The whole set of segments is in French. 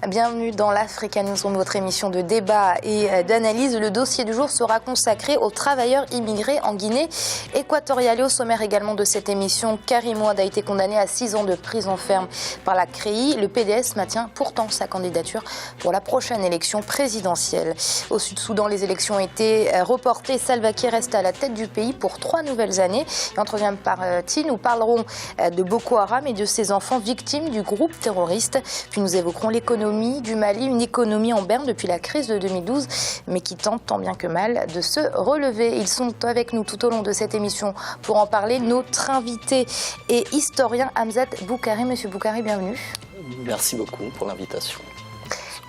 Bienvenue dans l'Africa Newsroom, votre émission de débat et d'analyse. Le dossier du jour sera consacré aux travailleurs immigrés en Guinée équatoriale. Et au sommaire également de cette émission, Karim Wade a été condamné à 6 ans de prison ferme par la CREI. Le PDS maintient pourtant sa candidature pour la prochaine élection présidentielle. Au Sud-Soudan, les élections ont été reportées. Salva Kiir reste à la tête du pays pour 3 nouvelles années. Et en troisième partie, nous parlerons de Boko Haram et de ses enfants victimes du groupe terroriste. Puis nous évoquerons l'économie du Mali, une économie en berne depuis la crise de 2012, mais qui tente tant bien que mal de se relever. Ils sont avec nous tout au long de cette émission pour en parler. Notre invité est historien Hamzat Boukari. Monsieur Boukari, bienvenue. Merci beaucoup pour l'invitation.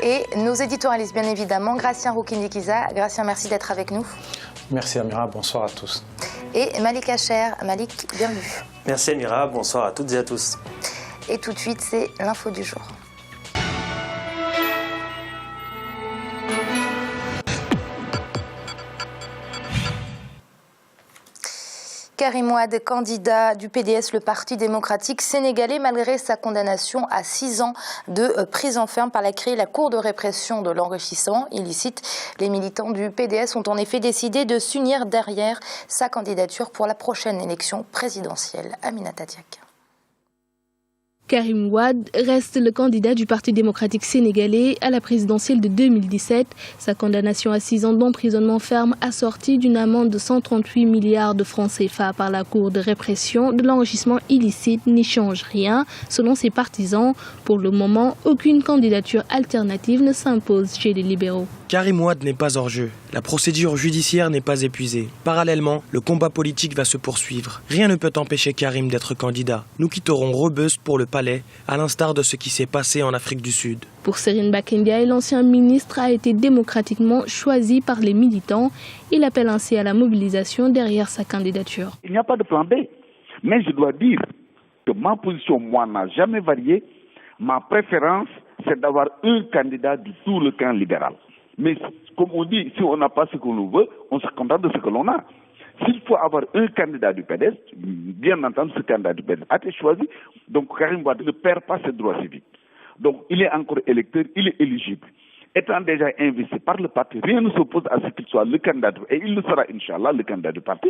Et nos éditorialistes, bien évidemment, Gratien Roukindikiza. Gratien, merci d'être avec nous. Merci Amira, bonsoir à tous. Et Malik Hacher. Malik, bienvenue. Merci Amira, bonsoir à toutes et à tous. Et tout de suite, c'est l'info du jour. Karim Wade, candidat du PDS, le Parti démocratique sénégalais, malgré sa condamnation à 6 ans de prison ferme par la CREI, la Cour de répression de l'enrichissement illicite. Les militants du PDS ont en effet décidé de s'unir derrière sa candidature pour la prochaine élection présidentielle. Aminata Diak. Karim Wade reste le candidat du Parti démocratique sénégalais à la présidentielle de 2017. Sa condamnation à 6 ans d'emprisonnement ferme assortie d'une amende de 138 milliards de francs CFA par la Cour de répression de l'enrichissement illicite n'y change rien. Selon ses partisans, pour le moment, aucune candidature alternative ne s'impose chez les libéraux. Karim Wade n'est pas hors jeu. La procédure judiciaire n'est pas épuisée. Parallèlement, le combat politique va se poursuivre. Rien ne peut empêcher Karim d'être candidat. Nous quitterons Rebeuss pour le palais, à l'instar de ce qui s'est passé en Afrique du Sud. Pour Serine Bakendia, l'ancien ministre a été démocratiquement choisi par les militants. Il appelle ainsi à la mobilisation derrière sa candidature. Il n'y a pas de plan B. Mais je dois dire que ma position, moi, n'a jamais varié. Ma préférence, c'est d'avoir un candidat de tout le camp libéral. Mais comme on dit, si on n'a pas ce que l'on veut, on se contente de ce que l'on a. S'il faut avoir un candidat du PDS, bien entendu, ce candidat du PDS a été choisi, donc Karim Wade ne perd pas ses droits civiques. Donc il est encore électeur, il est éligible. Étant déjà investi par le parti, rien ne s'oppose à ce qu'il soit le candidat, et il le sera, Inch'Allah, le candidat du parti.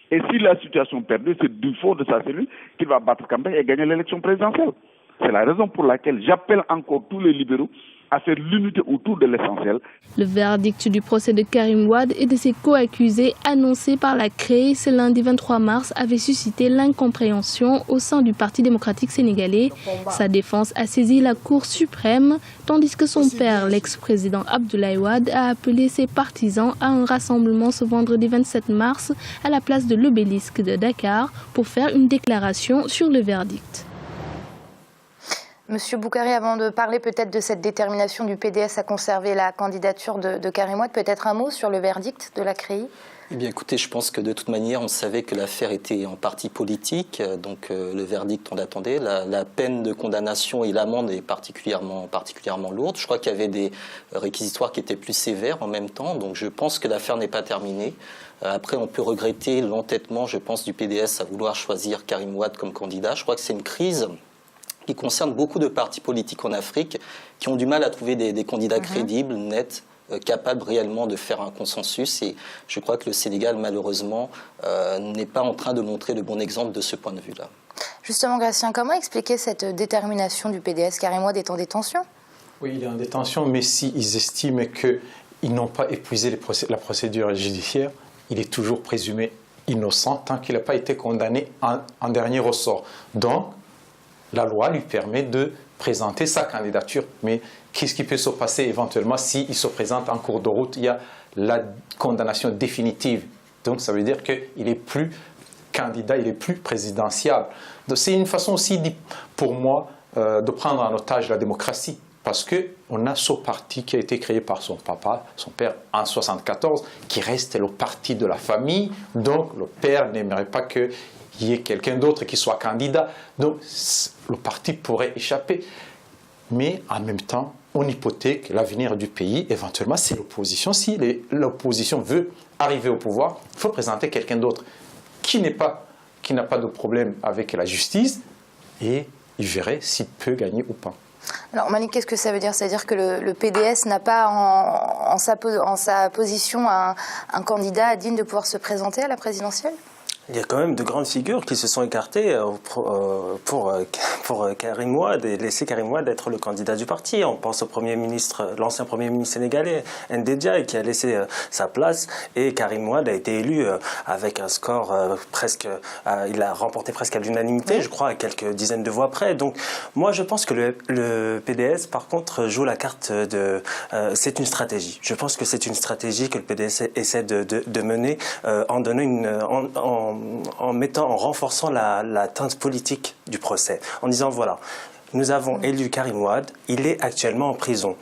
Et si la situation perdue, c'est du fond de sa cellule qu'il va battre campagne et gagner l'élection présidentielle. C'est la raison pour laquelle j'appelle encore tous les libéraux à faire l'unité autour de l'essentiel. Le verdict du procès de Karim Wade et de ses co-accusés annoncé par la CREI ce lundi 23 mars avait suscité l'incompréhension au sein du Parti démocratique sénégalais. Sa défense a saisi la Cour suprême, tandis que son père, l'ex-président Abdoulaye Wade, a appelé ses partisans à un rassemblement ce vendredi 27 mars à la place de l'Obélisque de Dakar pour faire une déclaration sur le verdict. Monsieur Boukari, avant de parler peut-être de cette détermination du PDS à conserver la candidature de Karim Wade, peut-être un mot sur le verdict de la CREI ? Eh bien, écoutez, je pense que de toute manière, on savait que l'affaire était en partie politique, donc le verdict, on l'attendait. La peine de condamnation et l'amende est particulièrement lourde. Je crois qu'il y avait des réquisitoires qui étaient plus sévères en même temps, donc je pense que l'affaire n'est pas terminée. Après, on peut regretter l'entêtement, je pense, du PDS à vouloir choisir Karim Wade comme candidat. Je crois que c'est une crise qui concerne beaucoup de partis politiques en Afrique qui ont du mal à trouver des candidats crédibles, nets, capables réellement de faire un consensus. Et je crois que le Sénégal, malheureusement, n'est pas en train de montrer le bon exemple de ce point de vue-là. Justement, Gratien, comment expliquer cette détermination du PDS ? Karim Wade est en détention ? Oui, il est en détention, mais s'ils estiment qu'ils n'ont pas épuisé la procédure judiciaire, il est toujours présumé innocent tant qu'il n'a pas été condamné en dernier ressort. Donc, la loi lui permet de présenter sa candidature. Mais qu'est-ce qui peut se passer éventuellement s'il se présente en cours de route? Il y a la condamnation définitive. Donc ça veut dire qu'il n'est plus candidat, il n'est plus présidentiable. C'est une façon aussi, pour moi, de prendre en otage la démocratie. Parce qu'on a ce parti qui a été créé par son papa, son père, en 1974, qui reste le parti de la famille. Donc le père n'aimerait pas qu'il y ait quelqu'un d'autre qui soit candidat. Donc le parti pourrait échapper. Mais en même temps, on hypothèque l'avenir du pays. Éventuellement, c'est l'opposition. Si l'opposition veut arriver au pouvoir, il faut présenter quelqu'un d'autre qui n'a pas de problème avec la justice et il verrait s'il peut gagner ou pas. Alors Malik, qu'est-ce que ça veut dire? C'est-à-dire que le PDS n'a pas en sa position un candidat digne de pouvoir se présenter à la présidentielle? Il y a quand même de grandes figures qui se sont écartées pour Karim Wade et laisser Karim Wade être le candidat du parti. On pense au l'ancien Premier ministre sénégalais, Ndiaye, qui a laissé sa place, et Karim Wade a été élu avec un score il a remporté presque à l'unanimité, je crois, à quelques dizaines de voix près. Donc moi je pense que le PDS par contre joue la carte c'est une stratégie. Je pense que c'est une stratégie que le PDS essaie de mener en renforçant la teinte politique du procès, en disant voilà, nous avons élu Karim Wade, il est actuellement en prison.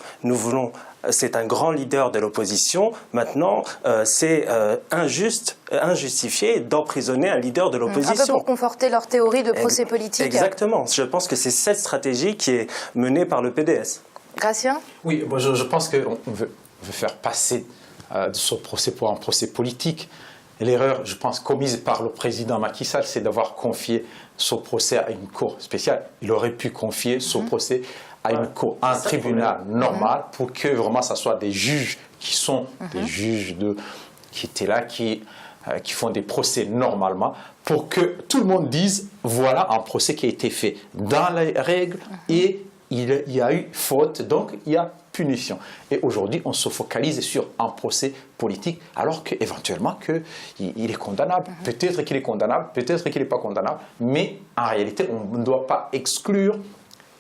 C'est un grand leader de l'opposition. Maintenant, c'est injustifié d'emprisonner un leader de l'opposition. Un peu pour conforter leur théorie de procès politique. Exactement. Je pense que c'est cette stratégie qui est menée par le PDS. Gratien? Oui, je pense qu'on veut faire passer ce procès pour un procès politique. L'erreur, je pense, commise par le président Macky Sall, c'est d'avoir confié ce procès à une cour spéciale. Il aurait pu confier ce procès à une cour, à un tribunal normal, pour que vraiment ça soit des juges qui sont des juges qui étaient là, qui font des procès normalement, pour que tout le monde dise voilà un procès qui a été fait dans les règles et il y a eu faute, donc il y a punition. Et aujourd'hui, on se focalise sur un procès politique, alors qu'éventuellement il est condamnable. Peut-être qu'il est condamnable, peut-être qu'il n'est pas condamnable, mais en réalité, on ne doit pas exclure,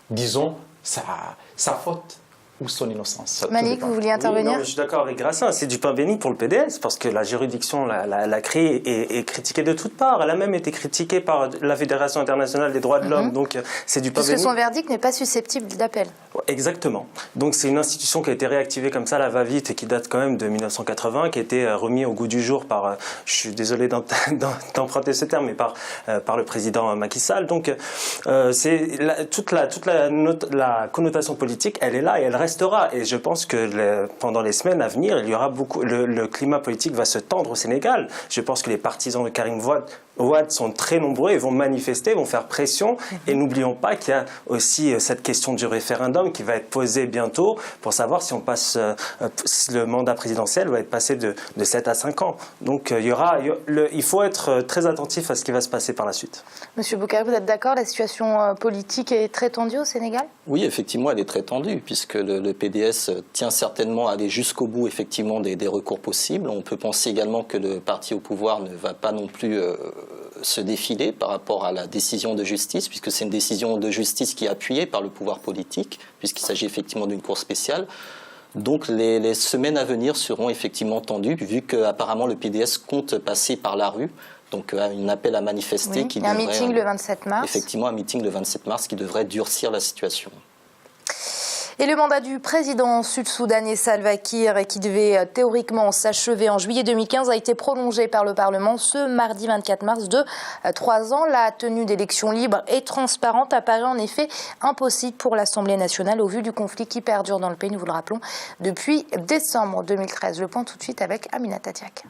disons, sa faute ou son innocence. Malik, vous vouliez intervenir? Oui, je suis d'accord avec Grassin, c'est du pain béni pour le PDS, parce que la juridiction l'a créée est critiquée de toutes parts. Elle a même été critiquée par la Fédération internationale des droits de l'homme, donc c'est du pain béni. Parce que son verdict n'est pas susceptible d'appel. Exactement. Donc c'est une institution qui a été réactivée comme ça, la va-vite, et qui date quand même de 1980, qui a été remis au goût du jour par, je suis désolé d'emprunter ce terme, mais par le président Macky Sall. Donc toute la connotation politique, elle est là et elle restera. Et je pense que pendant les semaines à venir, il y aura le climat politique va se tendre au Sénégal. Je pense que les partisans de Karim Wade sont très nombreux et vont manifester, vont faire pression. Et n'oublions pas qu'il y a aussi cette question du référendum qui va être posée bientôt pour savoir si si le mandat présidentiel va être passé de 7 à 5 ans. Donc il faut être très attentif à ce qui va se passer par la suite. Monsieur Boukari, vous êtes d'accord? La situation politique est très tendue au Sénégal? Oui, effectivement, elle est très tendue, puisque le PDS tient certainement à aller jusqu'au bout, effectivement, des recours possibles. On peut penser également que le parti au pouvoir ne va pas non plus se défiler par rapport à la décision de justice, puisque c'est une décision de justice qui est appuyée par le pouvoir politique, puisqu'il s'agit effectivement d'une cour spéciale. Donc les semaines à venir seront effectivement tendues, vu qu'apparemment le PDS compte passer par la rue. Donc un appel à manifester qui devrait... un meeting le 27 mars. Effectivement, un meeting le 27 mars qui devrait durcir la situation. Et le mandat du président sud-soudanais Salva Kiir, qui devait théoriquement s'achever en juillet 2015, a été prolongé par le Parlement ce mardi 24 mars de 3 ans. La tenue d'élections libres et transparentes apparaît en effet impossible pour l'Assemblée nationale au vu du conflit qui perdure dans le pays, nous vous le rappelons, depuis décembre 2013. Le point tout de suite avec Aminata Diak.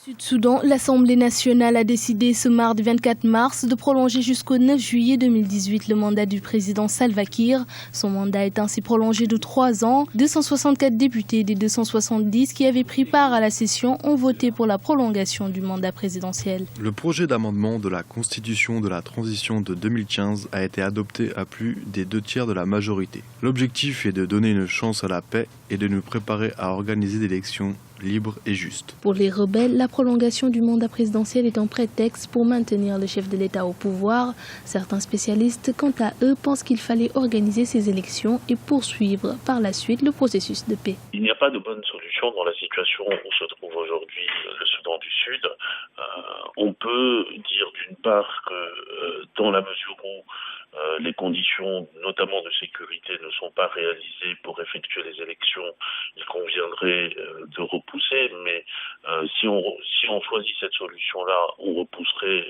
Sud-Soudan, l'Assemblée nationale a décidé ce mardi 24 mars de prolonger jusqu'au 9 juillet 2018 le mandat du président Salva Kiir. Son mandat est ainsi prolongé de 3 ans. 264 députés des 270 qui avaient pris part à la session ont voté pour la prolongation du mandat présidentiel. Le projet d'amendement de la Constitution de la transition de 2015 a été adopté à plus des 2/3 de la majorité. L'objectif est de donner une chance à la paix et de nous préparer à organiser des élections libre et juste. Pour les rebelles, la prolongation du mandat présidentiel est un prétexte pour maintenir le chef de l'État au pouvoir. Certains spécialistes, quant à eux, pensent qu'il fallait organiser ces élections et poursuivre par la suite le processus de paix. Il n'y a pas de bonne solution dans la situation où se trouve aujourd'hui le Soudan du Sud. On peut dire d'une part que dans la mesure où les conditions, notamment de sécurité, ne sont pas réalisées pour effectuer les élections, il conviendrait de repousser, mais si on choisit cette solution-là, on repousserait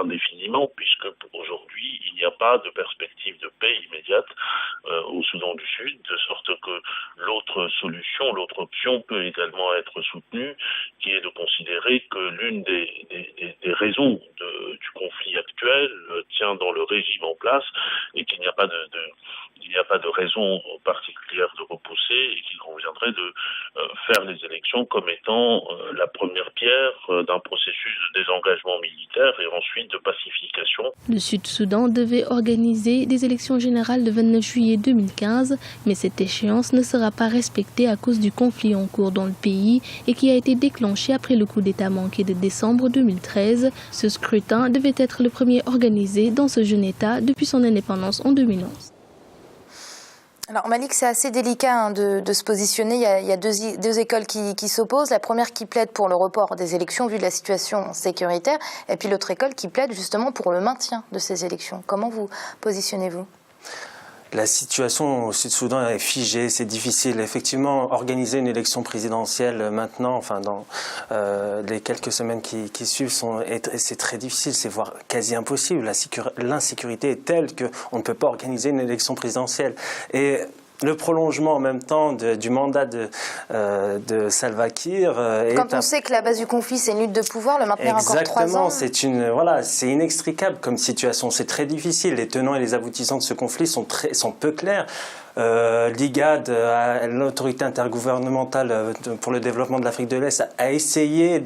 indéfiniment, puisque aujourd'hui, il n'y a pas de perspective de paix immédiate au Soudan du Sud, de sorte que l'autre solution, l'autre option peut également être soutenue, qui est de considérer que l'une des raisons du conflit actuel actuel tient dans le régime en place et qu'il n'y a pas de raison particulière de repousser et qu'il conviendrait de faire les élections comme étant la première pierre d'un processus de désengagement militaire et ensuite de pacification. Le Sud-Soudan devait organiser des élections générales le 29 juillet 2015, mais cette échéance ne sera pas respectée à cause du conflit en cours dans le pays et qui a été déclenché après le coup d'État manqué de décembre 2013. Ce scrutin devait être le premier organisé dans ce jeune État depuis son indépendance en 2011. Alors Malik, c'est assez délicat de se positionner. Il y a deux écoles qui s'opposent. La première qui plaide pour le report des élections vu de la situation sécuritaire, et puis l'autre école qui plaide justement pour le maintien de ces élections. Comment vous positionnez-vous ? La situation au Sud-Soudan est figée, c'est difficile. Effectivement, organiser une élection présidentielle maintenant, enfin dans les quelques semaines qui suivent, c'est très difficile, c'est voire quasi impossible. L'insécurité est telle qu'on ne peut pas organiser une élection présidentielle. Et le prolongement en même temps du mandat de Salva Kiir. Quand on sait que la base du conflit, c'est une lutte de pouvoir, le maintenir encore 3 ans. Exactement, c'est inextricable comme situation, c'est très difficile. Les tenants et les aboutissants de ce conflit sont peu clairs. L'IGAD, l'autorité intergouvernementale pour le développement de l'Afrique de l'Est, a essayé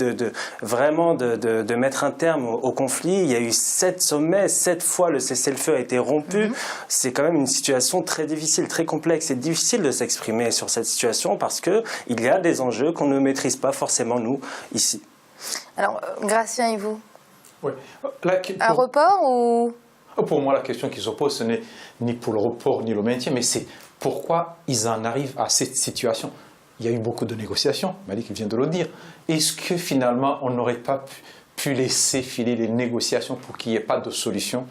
vraiment de mettre un terme au conflit. Il y a eu 7 sommets, 7 fois le cessez-le-feu a été rompu. C'est quand même une situation très difficile, très complexe. C'est difficile de s'exprimer sur cette situation parce qu'il y a des enjeux qu'on ne maîtrise pas forcément, nous, ici. Alors, Gratien et vous ? Oui. Un report ou... Pour moi, la question qui se pose, ce n'est ni pour le report ni le maintien, mais c'est pourquoi ils en arrivent à cette situation. Il y a eu beaucoup de négociations, Malik vient de le dire. Est-ce que finalement, on n'aurait pas pu laisser filer les négociations pour qu'il n'y ait pas de solution,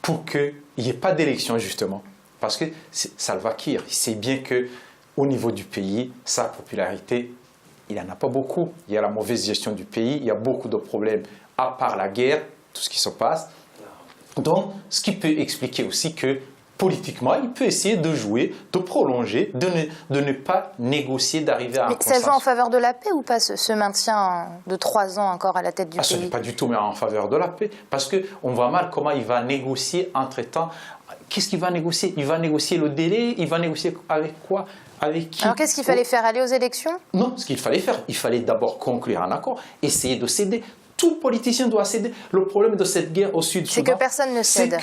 pour qu'il n'y ait pas d'élection justement? Parce que Salva Kiir, il sait bien qu'au niveau du pays, sa popularité, il n'en a pas beaucoup. Il y a la mauvaise gestion du pays, il y a beaucoup de problèmes, à part la guerre, tout ce qui se passe. Donc, ce qui peut expliquer aussi que politiquement, il peut essayer de jouer, de prolonger, de ne pas négocier, d'arriver à un consensus. Mais ça joue en faveur de la paix ou pas, ce maintien de 3 ans encore à la tête du pays? Ce n'est pas du tout mais en faveur de la paix, parce qu'on voit mal comment il va négocier entre-temps. Qu'est-ce qu'il va négocier? Il va négocier le délai, il va négocier avec quoi? Avec qui? Alors qu'est-ce qu'il fallait faire? Aller aux élections? Non, ce qu'il fallait faire, il fallait d'abord conclure un accord, essayer de céder. Tout politicien doit céder. Le problème de cette guerre au Sud-Soudan, c'est que personne ne cède.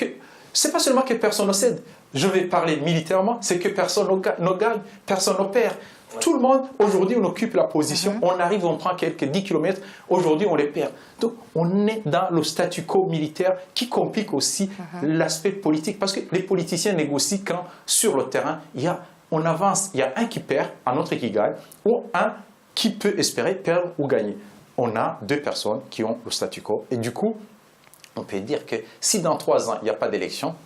C'est pas seulement que personne ne cède. Je vais parler militairement, c'est que personne ne gagne, personne ne perd. Tout le monde, aujourd'hui, on occupe la position, on arrive, on prend quelques 10 km, aujourd'hui, on les perd. Donc, on est dans le statu quo militaire qui complique aussi l'aspect politique, parce que les politiciens négocient quand, sur le terrain, on avance, il y a un qui perd, un autre qui gagne, ou un qui peut espérer perdre ou gagner. On a 2 personnes qui ont le statu quo. Et du coup, on peut dire que si dans 3 ans, il n'y a pas d'élection,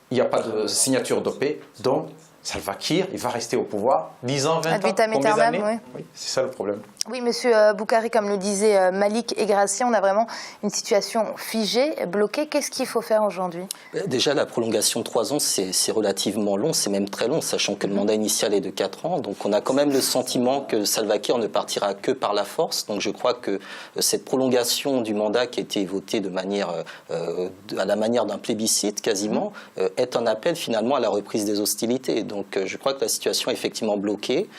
il n'y a pas de signature de paix, donc Salva Kiir, il va rester au pouvoir 10 ans, 20 ans, combien d'années? Oui, c'est ça le problème. Oui, monsieur Boukari, comme le disait Malik et Gratien, on a vraiment une situation figée, bloquée. Qu'est-ce qu'il faut faire aujourd'hui? Déjà, la prolongation de 3 ans, c'est relativement long, c'est même très long, sachant que le mandat initial est de 4 ans. Donc on a quand même le sentiment que Salva Kiir ne partira que par la force. Donc je crois que cette prolongation du mandat qui a été votée de manière, à la manière d'un plébiscite quasiment, est un appel finalement à la reprise des hostilités. Donc je crois que la situation est effectivement bloquée.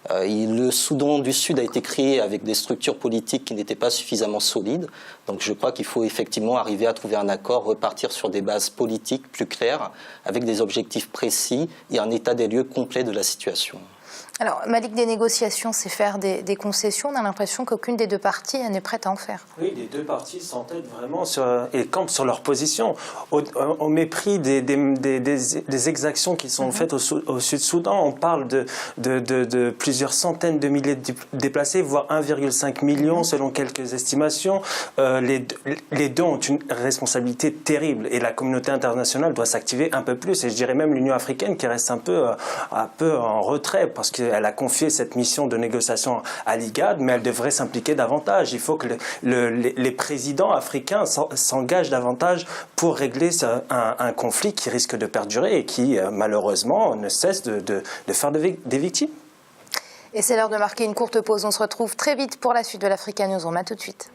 Le Soudan du Sud a été créé avec des structures politiques qui n'étaient pas suffisamment solides. Donc je crois qu'il faut effectivement arriver à trouver un accord, repartir sur des bases politiques plus claires, avec des objectifs précis et un état des lieux complet de la situation. Alors, Malik, des négociations, c'est faire des concessions. On a l'impression qu'aucune des 2 parties n'est prête à en faire. Oui, les 2 parties s'entêtent vraiment et campent sur leur position, au mépris des exactions qui sont faites au Sud-Soudan. On parle de plusieurs centaines de milliers de déplacés, voire 1,5 million selon quelques estimations. Les deux ont une responsabilité terrible et la communauté internationale doit s'activer un peu plus. Et je dirais même l'Union africaine qui reste un peu en retrait parce qu'elle a confié cette mission de négociation à l'IGAD, mais elle devrait s'impliquer davantage. Il faut que les présidents africains s'engagent davantage pour régler un conflit qui risque de perdurer et qui, malheureusement, ne cesse de faire des victimes. Et c'est l'heure de marquer une courte pause. On se retrouve très vite pour la suite de l'Africa News. On a tout de suite.